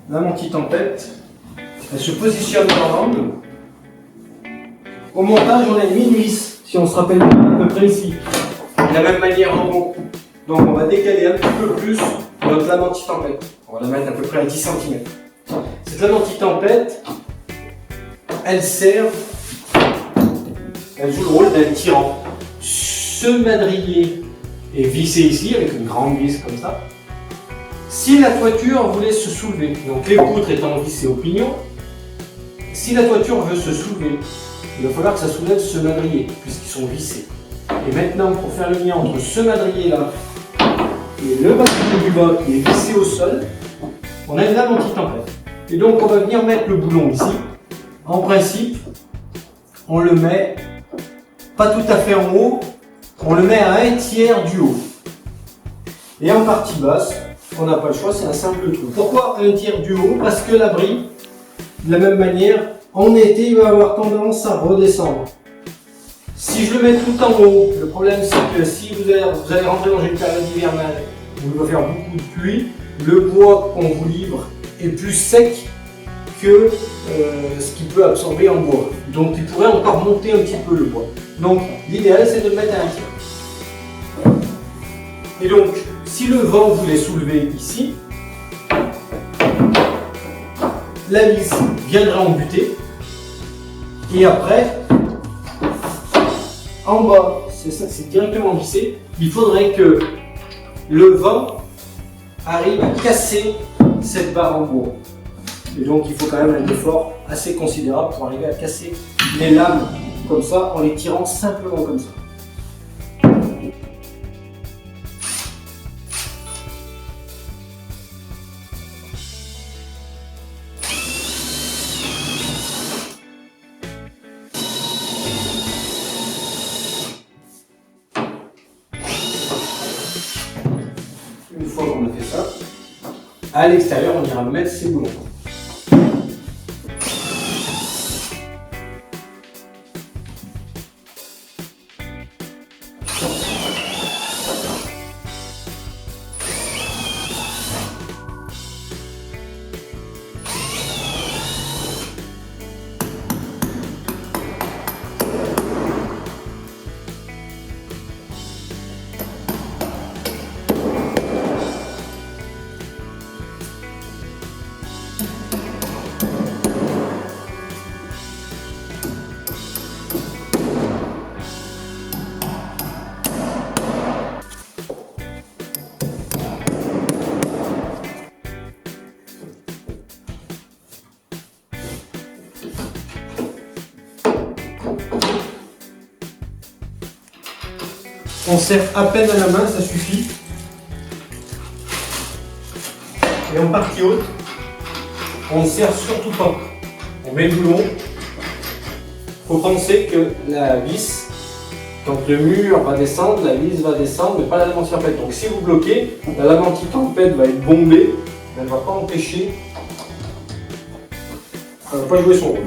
lame anti-tempête. Elle se positionne dans l'angle. Au montage, on a mis une vis, si on se rappelle à peu près ici. De la même manière en haut. Donc on va décaler un petit peu plus notre lame anti-tempête. On va la mettre à peu près à 10 cm. Cette lame anti-tempête, elle joue le rôle d'un tirant. Ce madrier est vissé ici avec une grande vis comme ça. Si la toiture voulait se soulever, donc les poutres étant vissées au pignon, si la toiture veut se soulever, il va falloir que ça soulève ce madrier puisqu'ils sont vissés. Et maintenant, pour faire le lien entre ce madrier là et le basculement du bas qui est vissé au sol, on a une lame anti-tempête. Et donc on va venir mettre le boulon ici. En principe, on le met pas tout à fait en haut, on le met à 1/3 du haut. Et en partie basse, on n'a pas le choix, c'est un simple trou. Pourquoi 1/3 du haut? Parce que l'abri, de la même manière, en été, il va avoir tendance à redescendre. Si je le mets tout en haut, le problème c'est que si vous allez rentrer dans une période hivernale où il va faire beaucoup de pluie, le bois qu'on vous livre est plus sec que ce qu'il peut absorber en bois. Donc il pourrait encore monter un petit peu le bois. Donc l'idéal c'est de le mettre à 1/3. Et donc si le vent voulait soulever ici, la vis viendra en buter. Et après, en bas, c'est directement vissé. Il faudrait que le vent arrive à casser cette barre en bois. Et donc il faut quand même un effort assez considérable pour arriver à casser les lames comme ça en les tirant simplement comme ça. Une fois qu'on a fait ça, à l'extérieur on ira mettre ces boulons. On serre à peine à la main, ça suffit. Et en partie haute, on ne serre surtout pas. On met le boulon. Il faut penser que la vis, quand le mur va descendre, la vis va descendre, mais pas la lame anti-tempête. Donc si vous bloquez, la lame anti-tempête va être bombée, elle ne va pas empêcher, elle ne va pas jouer son rôle.